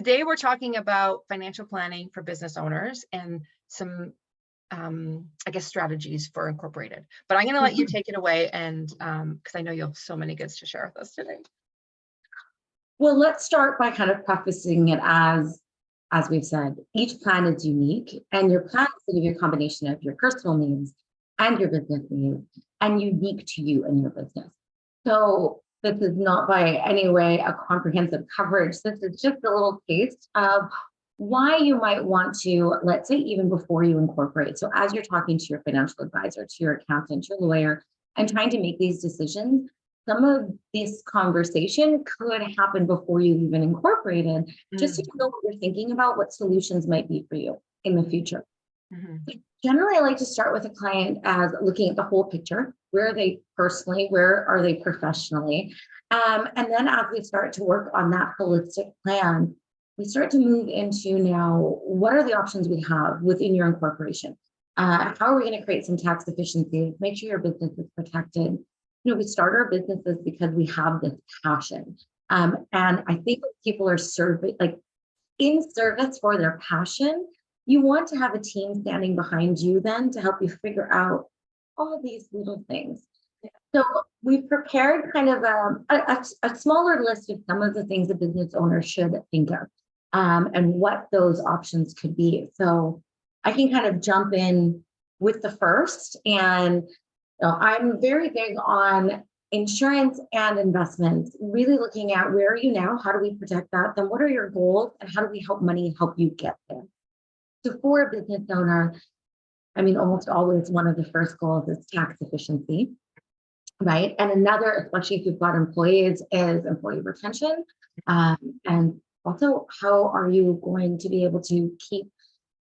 today we're talking about financial planning for business owners and some, I guess, strategies for incorporated. But I'm going to let you Mhm. take it away, and because I know you have so many goods to share with us today. Well, let's start by kind of prefacing it as we've said, each plan is unique, and your plan is going to be a combination of your personal needs and your business needs, and unique to you and your business. So this is not by any way a comprehensive coverage. This is just a little taste of why you might want to, let's say, even before you incorporate. So as you're talking to your financial advisor, to your accountant, your lawyer, and trying to make these decisions, some of this conversation could happen before you even incorporated, just so Mm, you know what you're thinking about, what solutions might be for you in the future. mhm. Generally, I like to start with a client as looking at the whole picture. Where are they personally? Where are they professionally? And then as we start to work on that holistic plan, we start to move into now, what are the options we have within your incorporation? How are we going to create some tax efficiencies? Make sure your business is protected. We start our businesses because we have this passion. And I think when people are serving, like in service for their passion, you want to have a team standing behind you then to help you figure out all of these little things. So we've prepared kind of a smaller list of some of the things a business owner should think of, and what those options could be. So I can kind of jump in with the first. And I'm very big on insurance and investments, really looking at where are you now? How do we protect that? Then what are your goals and how do we help money help you get there? So for a business owner, I mean, almost always one of the first goals is tax efficiency, right? And another, especially if you've got employees, is employee retention. And also, how are you going to be able to keep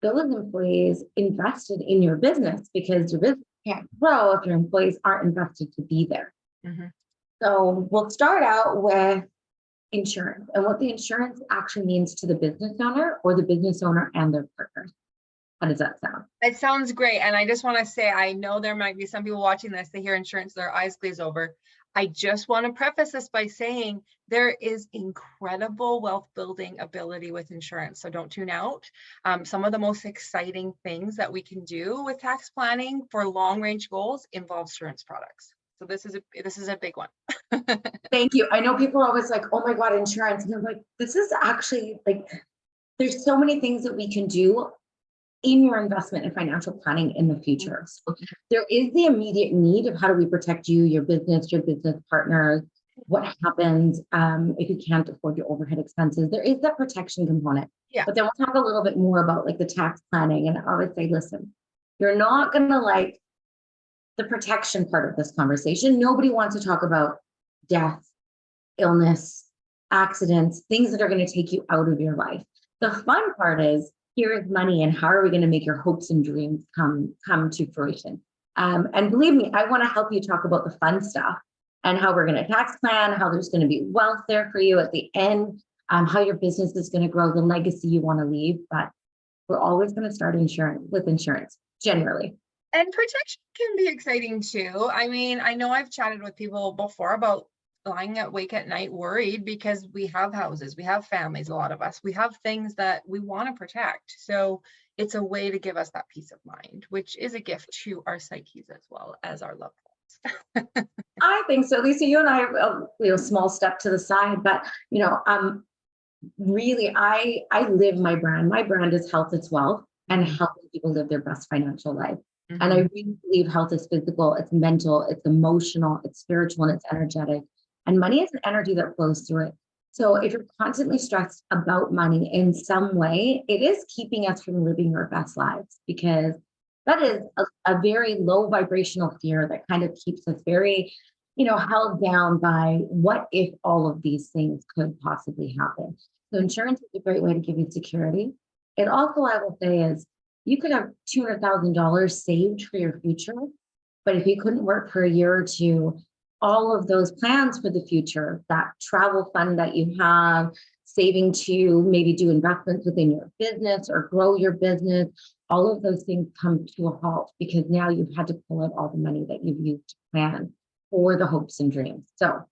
those employees invested in your business? Because your business can't grow if your employees aren't invested to be there. Mhm. So we'll start out with insurance and what the insurance actually means to the business owner or the business owner and their partners. How does that sound? It sounds great. And I just want to say, I know there might be some people watching this, they hear insurance, their eyes glaze over. I just want to preface this by saying there is incredible wealth building ability with insurance. So don't tune out. Some of the most exciting things that we can do with tax planning for long range goals involve insurance products. So this is a big one. Thank you. I know people are always like, oh my God, insurance. And I'm like, this is actually like, there's so many things that we can do in your investment and financial planning in the future. So there is the immediate need of how do we protect you, your business partners, what happens if you can't afford your overhead expenses. There is that protection component. Yeah. But then we'll talk a little bit more about like the tax planning. And I would say, listen, you're not going to like the protection part of this conversation. Nobody wants to talk about death, illness, accidents, things that are going to take you out of your life. The fun part is here is money, and how are we going to make your hopes and dreams come to fruition? And believe me, I want to help you talk about the fun stuff and how we're going to tax plan, how there's going to be wealth there for you at the end, how your business is going to grow, the legacy you want to leave. But we're always going to start insurance generally. And protection can be exciting too. I mean, I know I've chatted with people before about lying awake at night worried because we have houses, we have families, a lot of us, we have things that we want to protect. So it's a way to give us that peace of mind, which is a gift to our psyches as well as our loved ones. I think so, Lisa. You and I have a small step to the side, but really, I live my brand. My brand is health is wealth, and helping people live their best financial life. And I Mhm. really believe health is physical, it's mental, it's emotional, it's spiritual, and it's energetic. And money is an energy that flows through it. So if you're constantly stressed about money in some way, it is keeping us from living our best lives, because that is a very low vibrational fear that kind of keeps us very, held down by what if all of these things could possibly happen. So insurance is a great way to give you security. It also, I will say, is you could have $200,000 saved for your future, but if you couldn't work for a year or two, all of those plans for the future, that travel fund that you have, saving to maybe do investments within your business or grow your business, all of those things come to a halt because now you've had to pull out all the money that you've used to plan for the hopes and dreams. So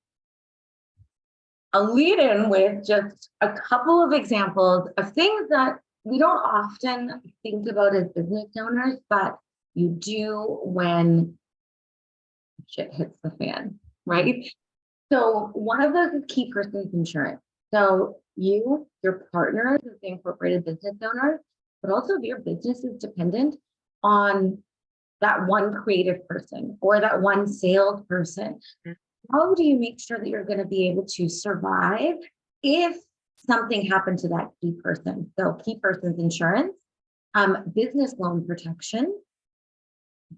I'll lead in with just a couple of examples of things that we don't often think about as business owners, but you do when shit hits the fan, right? So one of those is key person's insurance. So you, your partners as the incorporated business owner, but also if your business is dependent on that one creative person or that one salesperson, how do you make sure that you're going to be able to survive if something happened to that key person? So key person's insurance, business loan protection,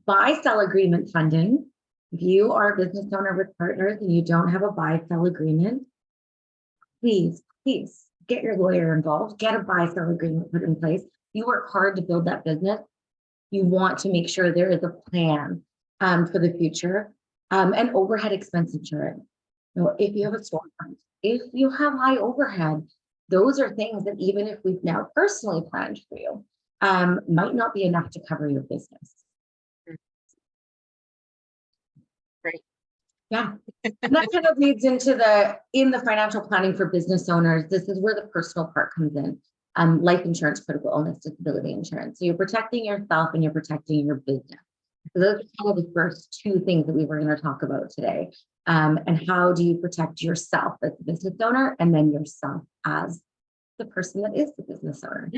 buy-sell agreement funding. If you are a business owner with partners and you don't have a buy-sell agreement, please get your lawyer involved, get a buy-sell agreement put in place. You work hard to build that business. You want to make sure there is a plan for the future. And overhead expense insurance. You know, if you have a storefront, if you have high overhead, those are things that even if we've now personally planned for you, might not be enough to cover your business. Great. Yeah. And that kind of leads into the financial planning for business owners. This is where the personal part comes in. Life insurance, critical illness, disability insurance. So you're protecting yourself and you're protecting your business. So those are kind of the first two things that we were going to talk about today. And how do you protect yourself as a business owner and then yourself as the person that is the business owner.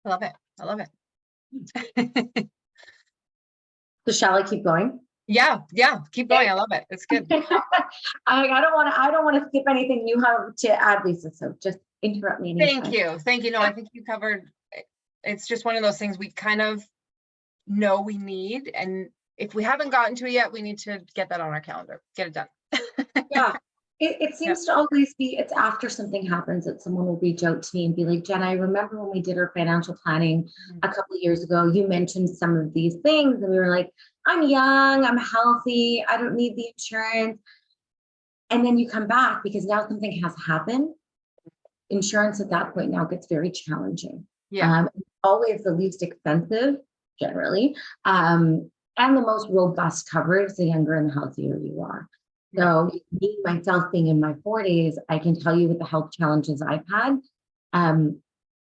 I love it. I love it. So shall I keep going? Yeah, keep going. I love it. It's good. I don't want to skip anything you have to add, Lisa. So just interrupt me. Thank you. No, I think you covered. It's just one of those things we kind of know we need, and if we haven't gotten to it yet, we need to get that on our calendar, get it done. Yeah, it seems to always be, it's after something happens that someone will reach out to me and be like, Jen, I remember when we did our financial planning a couple of years ago, you mentioned some of these things, and we were like, I'm young, I'm healthy, I don't need the insurance. And then you come back because now something has happened. Insurance at that point now gets very challenging. Yeah. Always the least expensive, generally, and the most robust coverage, the younger and the healthier you are. So me, myself being in my 40s, I can tell you with the health challenges I've had,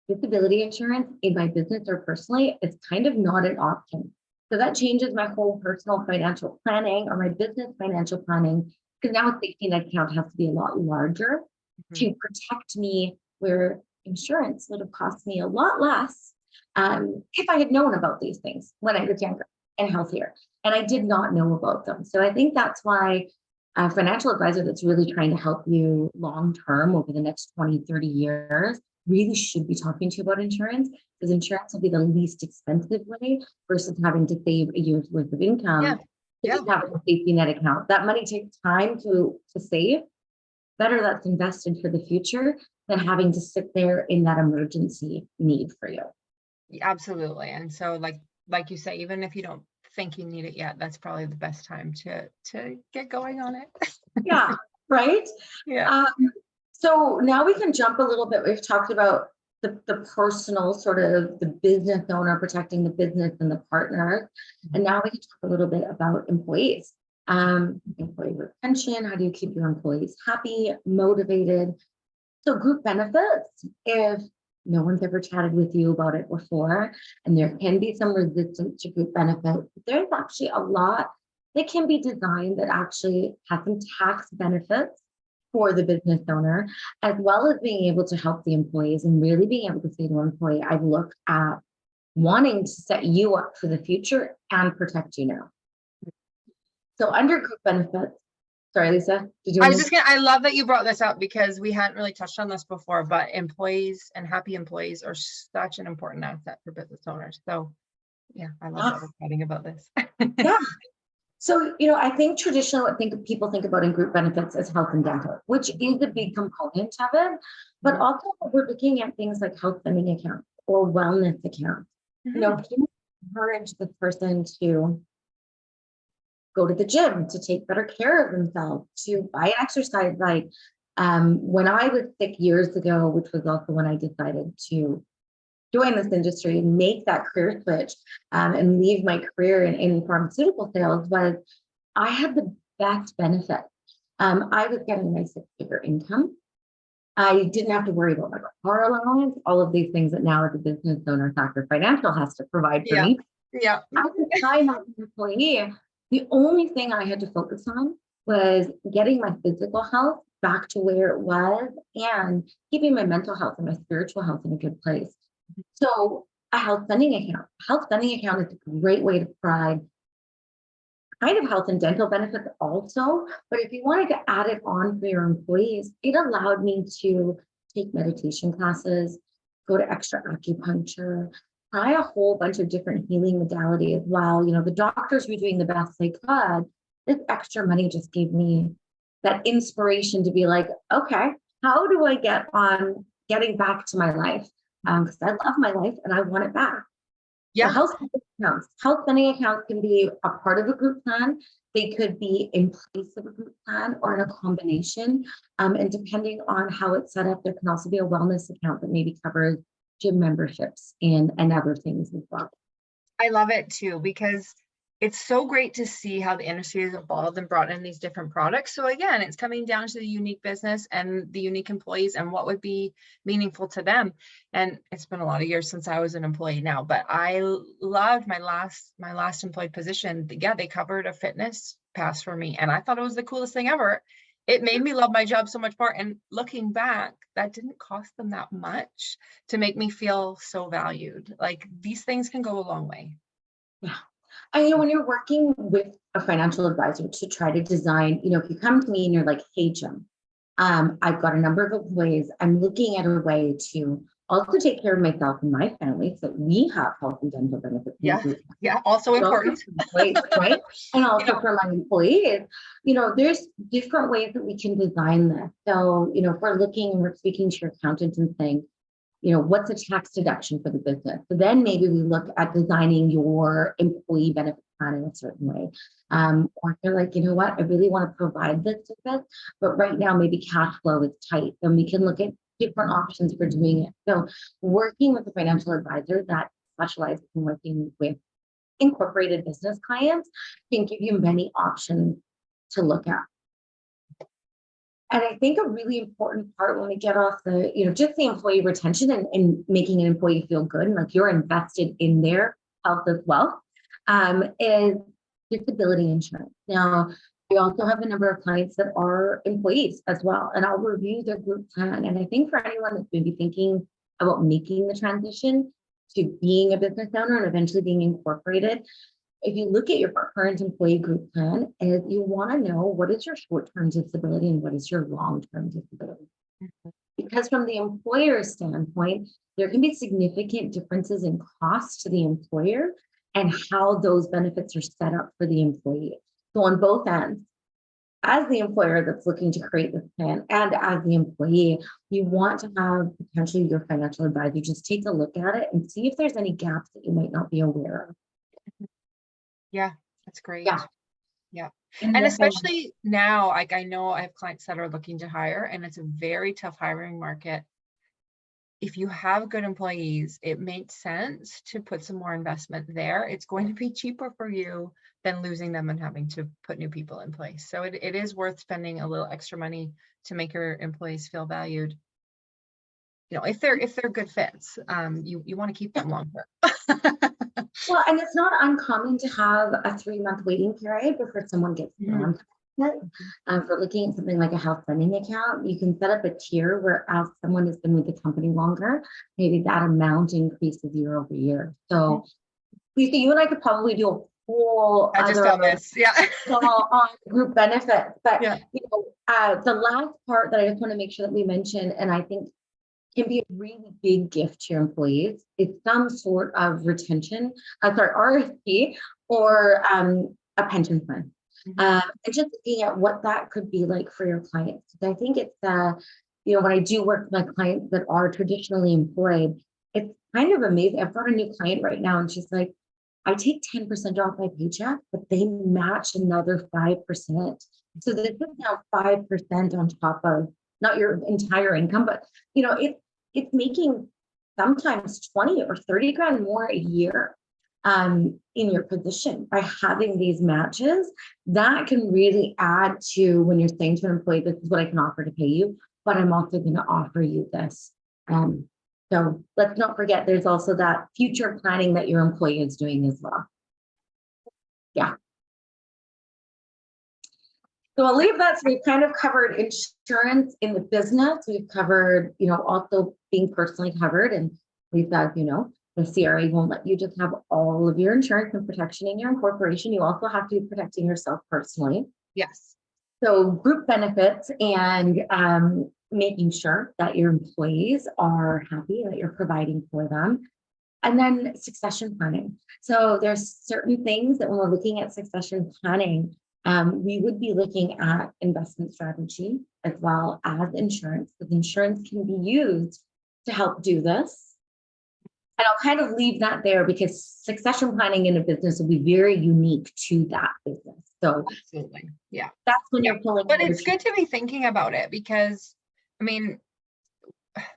disability insurance in my business or personally is kind of not an option. So that changes my whole personal financial planning or my business financial planning, because now a safety net account has to be a lot larger to protect me, where insurance would have cost me a lot less if I had known about these things when I was younger and healthier. And I did not know about them. So I think that's why a financial advisor that's really trying to help you long-term over the next 20, 30 years really should be talking to you about insurance, because insurance will be the least expensive way versus having to save a year's worth of income. Just have a safety net account. That money takes time to save. Better that's invested for the future than having to sit there in that emergency need for you. Absolutely. And so like you say, even if you don't think you need it yet, that's probably the best time to get going on it. Yeah, right? Yeah. So now we can jump a little bit. We've talked about the personal sort of the business owner protecting the business and the partner. And now we can talk a little bit about employees. Employee retention, how do you keep your employees happy, motivated? So group benefits, if no one's ever chatted with you about it before, and there can be some resistance to group benefits, there's actually a lot that can be designed that actually has some tax benefits for the business owner, as well as being able to help the employees and really being able to say to an employee, I've looked at wanting to set you up for the future and protect you now. So under group benefits, sorry, Lisa, did you? I love that you brought this up because we hadn't really touched on this before, but employees and happy employees are such an important asset for business owners. So yeah, I love that we're chatting about this. Yeah. So, I think traditionally what people think about in group benefits is health and dental, which is a big component of it, but also we're looking at things like health spending accounts or wellness accounts. Can encourage the person to go to the gym, to take better care of themselves, to buy an exercise bike. When I was sick years ago, which was also when I decided to join this industry and make that career switch and leave my career in pharmaceutical sales, was I had the best benefit I was getting my six-figure income. I didn't have to worry about my car allowance, all of these things that now as a business owner, Factor Financial has to provide for Yeah. me. Yeah. At the time, as an employee, the only thing I had to focus on was getting my physical health back to where it was and keeping my mental health and my spiritual health in a good place. So a health spending account. Health spending account is a great way to provide kind of health and dental benefits also. But if you wanted to add it on for your employees, it allowed me to take meditation classes, go to extra acupuncture, try a whole bunch of different healing modalities while, the doctors were doing the best they could. This extra money just gave me that inspiration to be like, okay, how do I get on getting back to my life? Because I love my life and I want it back. So Yeah. health spending accounts can be a part of a group plan. They could be in place of a group plan or in a combination. And depending on how it's set up, there can also be a wellness account that maybe covers gym memberships and other things as well. I love it too, because it's so great to see how the industry has evolved and brought in these different products. So again, it's coming down to the unique business and the unique employees and what would be meaningful to them. And it's been a lot of years since I was an employee now, but I loved my last employed position. Yeah, they covered a fitness pass for me, and I thought it was the coolest thing ever. It made me love my job so much more. And looking back, that didn't cost them that much to make me feel so valued. Like, these things can go a long way. Yeah. And when you're working with a financial advisor to try to design, if you come to me and you're like, hey, Jim, I've got a number of employees. I'm looking at a way to also take care of myself and my family so that we have health and dental benefits. Yeah. Yeah. Also important. Right. And also Yeah. for my employees, there's different ways that we can design this. So, if we're speaking to your accountant and saying, what's a tax deduction for the business? So then maybe we look at designing your employee benefit plan in a certain way. Or if they're like, you know what, I really want to provide this to this, but right now maybe cash flow is tight. Then we can look at different options for doing it. So working with a financial advisor that specializes in working with incorporated business clients can give you many options to look at. And I think a really important part when we get off the, just the employee retention and making an employee feel good and like you're invested in their health as well, is disability insurance. Now, we also have a number of clients that are employees as well, and I'll review their group plan. And I think for anyone that's maybe thinking about making the transition to being a business owner and eventually being incorporated, if you look at your current employee group plan, is you want to know what is your short-term disability and what is your long-term disability. Because from the employer standpoint, there can be significant differences in cost to the employer and how those benefits are set up for the employee. So on both ends, as the employer that's looking to create this plan and as the employee, you want to have potentially your financial advisor just take a look at it and see if there's any gaps that you might not be aware of. Yeah, that's great. Yeah. Yeah. And And then- especially now, like, I know I have clients that are looking to hire, and it's a very tough hiring market. If you have good employees, it makes sense to put some more investment there. It's going to be cheaper for you than losing them and having to put new people in place. So it is worth spending a little extra money to make your employees feel valued. If they're good fits, you want to keep them longer. Well, and it's not uncommon to have a 3-month waiting period before someone gets on. For looking at something like a health spending account, you can set up a tier where as someone has been with the company longer, maybe that amount increases year over year. So Lisa, you and I could probably do a whole I just found this. Yeah. on group benefits. But Yeah. the last part that I just want to make sure that we mention, and I think can be a really big gift to your employees, is some sort of RSP or a pension plan. And just looking at what that could be like for your clients. I think it's, when I do work with my clients that are traditionally employed, it's kind of amazing. I've got a new client right now and she's like, I take 10% off my paycheck, but they match another 5%. So this is now 5% on top of not your entire income, but it's making sometimes 20 or 30 grand more a year in your position by having these matches. That can really add to when you're saying to an employee, this is what I can offer to pay you, but I'm also going to offer you this. So let's not forget there's also that future planning that your employee is doing as well. Yeah. So I'll leave that. So we've kind of covered insurance in the business. We've covered, also being personally covered. And we've got, the CRA won't let you just have all of your insurance and protection in your incorporation. You also have to be protecting yourself personally. Yes. So group benefits and making sure that your employees are happy, that you're providing for them. And then succession planning. So there's certain things that when we're looking at succession planning, we would be looking at investment strategy as well as insurance, because insurance can be used to help do this. And I'll kind of leave that there because succession planning in a business will be very unique to that business. So absolutely. Yeah. That's when you're pulling. But it's good to be thinking about it because, I mean,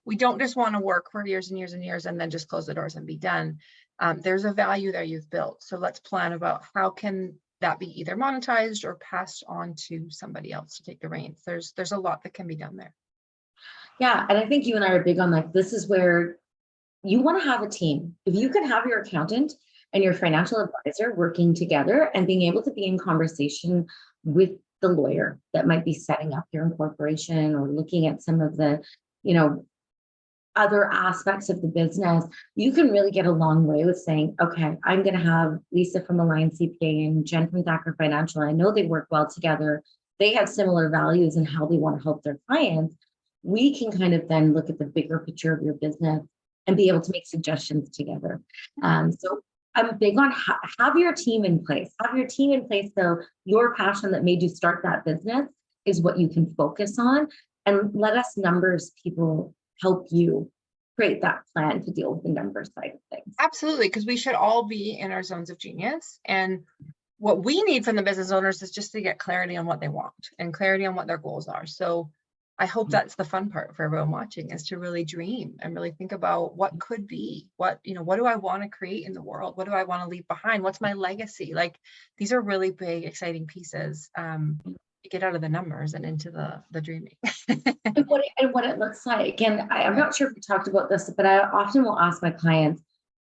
we don't just want to work for years and years and years and then just close the doors and be done. There's a value there you've built. So let's plan about how can that be either monetized or passed on to somebody else to take the reins. There's a lot that can be done there. Yeah. And I think you and I are big on like, this is where you want to have a team. If you could have your accountant and your financial advisor working together and being able to be in conversation with the lawyer that might be setting up your incorporation or looking at some of the, other aspects of the business, you can really get a long way with saying, okay, I'm going to have Lisa from Alliance CPA and Jen from Thacker Financial. I know they work well together. They have similar values and how they want to help their clients. We can kind of then look at the bigger picture of your business and be able to make suggestions together. So I'm big on have your team in place. Have your team in place so your passion that made you start that business is what you can focus on, and let us numbers people help you create that plan to deal with the numbers side of things. Absolutely, because we should all be in our zones of genius. And what we need from the business owners is just to get clarity on what they want and clarity on what their goals are. So I hope that's the fun part for everyone watching, is to really dream and really think about what could be, what do I want to create in the world? What do I want to leave behind? What's my legacy? Like, these are really big, exciting pieces. To get out of the numbers and into the dreaming. and what it looks like. And I'm not sure if we talked about this, but I often will ask my clients,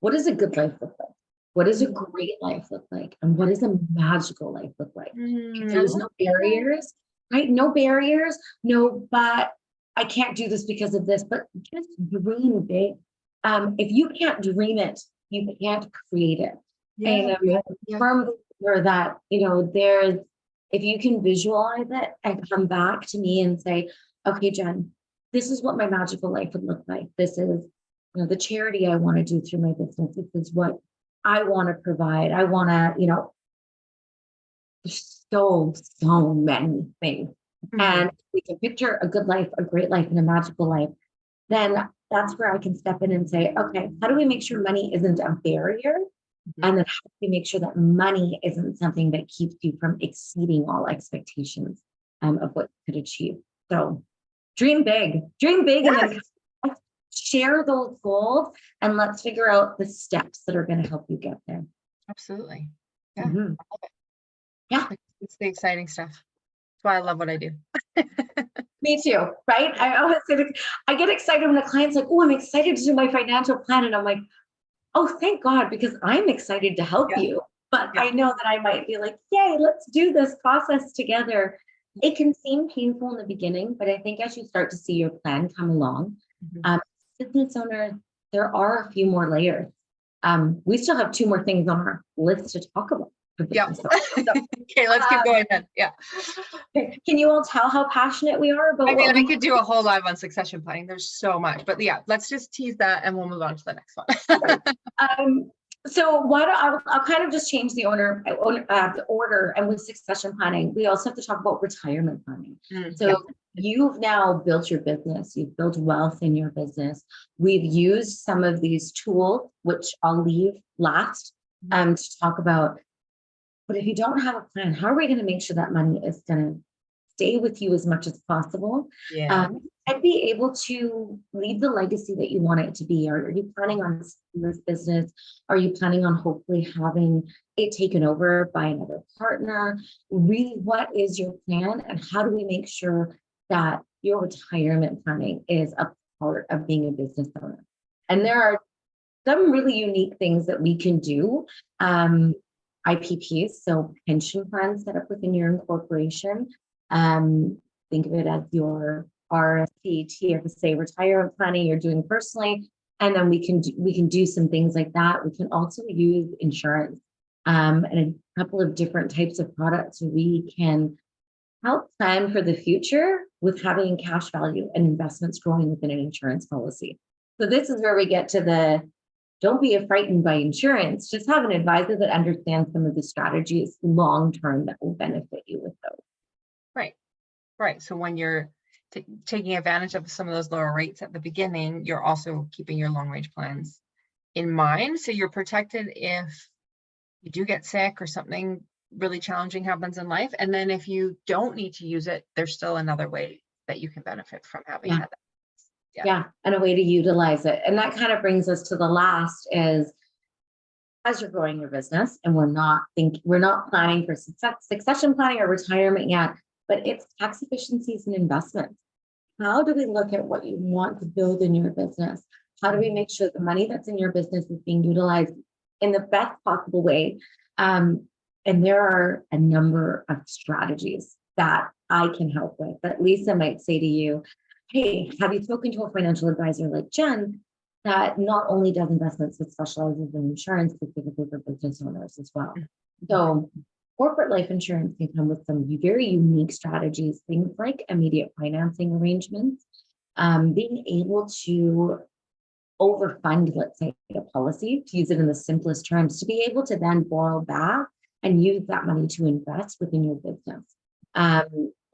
what does a good life look like? What does a great life look like? And what does a magical life look like? There's no barriers, right? No barriers, no, but I can't do this because of this, but just dream big. If you can't dream it, you can't create it. And I'm firm believer that, if you can visualize it and come back to me and say, okay, Jen, this is what my magical life would look like. This is, the charity I want to do through my business. This is what I want to provide. I want to, there's so many things. And if we can picture a good life, a great life, and a magical life, then that's where I can step in and say, okay, how do we make sure money isn't a barrier? And then how do we make sure that money isn't something that keeps you from exceeding all expectations of what you could achieve? So dream big, and then share those goals, and let's figure out the steps that are going to help you get there. Absolutely. Yeah. I love it. Yeah. It's the exciting stuff. That's why I love what I do. Me too, right? I always say, I get excited when the client's like, oh, I'm excited to do my financial plan. And I'm like, oh, thank God, because I'm excited to help you. But I know that I might be like, yay, let's do this process together. It can seem painful in the beginning, but I think as you start to see your plan come along, business owner, there are a few more layers. We still have 2 more things on our list to talk about. Yeah. Okay, let's keep going then. Yeah. Can you all tell how passionate we are about? I mean, I could do a whole live on succession planning. There's so much, but yeah, let's just tease that and we'll move on to the next one. So I'll kind of just change the order, and with succession planning, we also have to talk about retirement planning. You've now built your business, you've built wealth in your business. We've used some of these tools, which I'll leave last, to talk about. But if you don't have a plan, how are we going to make sure that money is going to stay with you as much as possible? and be able to leave the legacy that you want it to be. Are you planning on this business? Are you planning on hopefully having it taken over by another partner? Really, what is your plan, and how do we make sure that your retirement planning is a part of being a business owner? And there are some really unique things that we can do. IPPs, so pension plans set up within your incorporation. Think of it as your RSP, TFSA retirement planning you're doing personally, and then we can do some things like that. We can also use insurance and a couple of different types of products. We can help plan for the future with having cash value and investments growing within an insurance policy. So this is where we get to the don't be frightened by insurance. Just have an advisor that understands some of the strategies long term that will benefit you with those. Right. Right. So when you're taking advantage of some of those lower rates at the beginning, you're also keeping your long range plans in mind. So you're protected if you do get sick or something really challenging happens in life. And then if you don't need to use it, there's still another way that you can benefit from having had that. Yeah, and a way to utilize it. And that kind of brings us to the last is, as you're growing your business, and we're not planning for succession planning or retirement yet, but it's tax efficiencies and investments. How do we look at what you want to build in your business? How do we make sure the money that's in your business is being utilized in the best possible way? And there are a number of strategies that I can help with that Lisa might say to you, hey, have you spoken to a financial advisor like Jen that not only does investments, but specializes in insurance specifically for business owners as well? So corporate life insurance can come with some very unique strategies, things like immediate financing arrangements, being able to overfund, let's say, a policy, to use it in the simplest terms, to be able to then borrow back and use that money to invest within your business.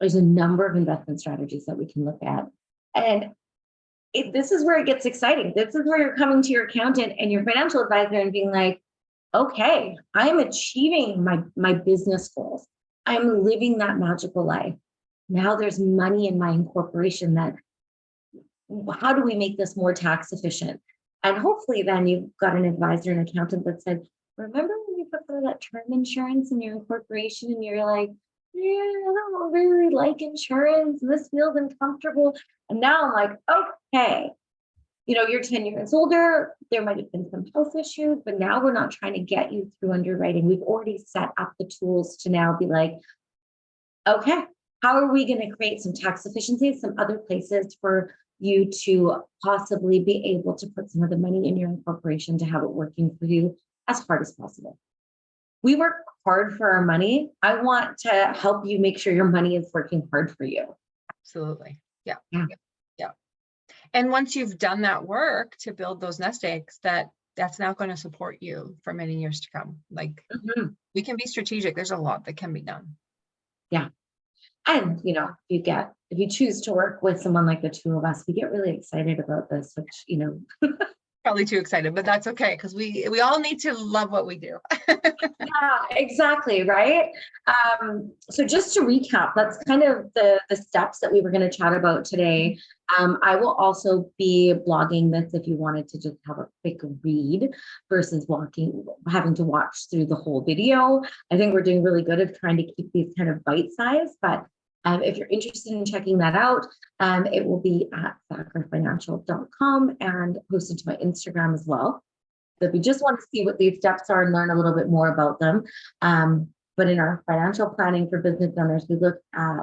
There's a number of investment strategies that we can look at. And this is where it gets exciting. This is where you're coming to your accountant and your financial advisor and being like, okay, I'm achieving my business goals. I'm living that magical life. Now there's money in my incorporation how do we make this more tax efficient? And hopefully then you've got an advisor and accountant that said, remember when you put that term insurance in your incorporation and you're like, yeah, I don't really like insurance. This feels uncomfortable. And now I'm like, okay, you're 10 years older. There might have been some health issues, but now we're not trying to get you through underwriting. We've already set up the tools to now be like, okay, how are we going to create some tax efficiencies, some other places for you to possibly be able to put some of the money in your incorporation to have it working for you as hard as possible. We work hard for our money. I want to help you make sure your money is working hard for you. Absolutely. Yeah. And once you've done that work to build those nest eggs, that's now going to support you for many years to come. Like we can be strategic. There's a lot that can be done. Yeah. And, if you choose to work with someone like the two of us, we get really excited about this, which, Probably too excited, but that's okay, because we all need to love what we do. Yeah, exactly. Right. So just to recap, that's kind of the steps that we were going to chat about today. I will also be blogging this if you wanted to just have a quick read versus having to watch through the whole video. I think we're doing really good at trying to keep these kind of bite-sized, but if you're interested in checking that out, it will be at thackerfinancial.com and posted to my Instagram as well. So if you just want to see what these steps are and learn a little bit more about them. But in our financial planning for business owners, we look at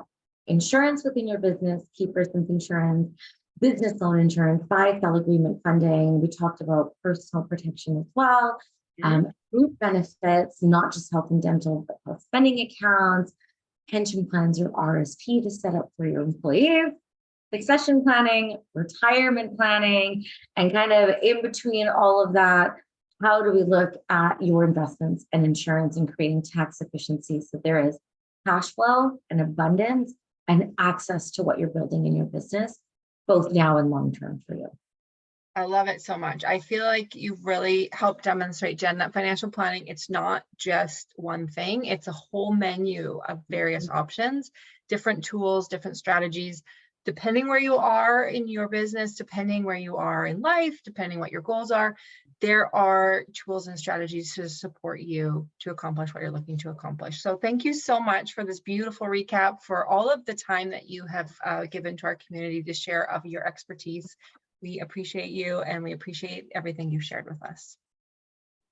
insurance within your business, key person's insurance, business loan insurance, buy-sell agreement funding. We talked about personal protection as well, group benefits, not just health and dental, but health spending accounts, pension plans or RSP to set up for your employees, succession planning, retirement planning, and kind of in between all of that, how do we look at your investments and insurance and creating tax efficiencies so there is cash flow and abundance and access to what you're building in your business, both now and long term for you. I love it so much. I feel like you've really helped demonstrate, Jen, that financial planning, it's not just one thing. It's a whole menu of various options, different tools, different strategies depending where you are in your business, depending where you are in life, depending what your goals are, there are tools and strategies to support you to accomplish what you're looking to accomplish. So thank you so much for this beautiful recap, for all of the time that you have given to our community to share of your expertise. We appreciate you, and we appreciate everything you've shared with us.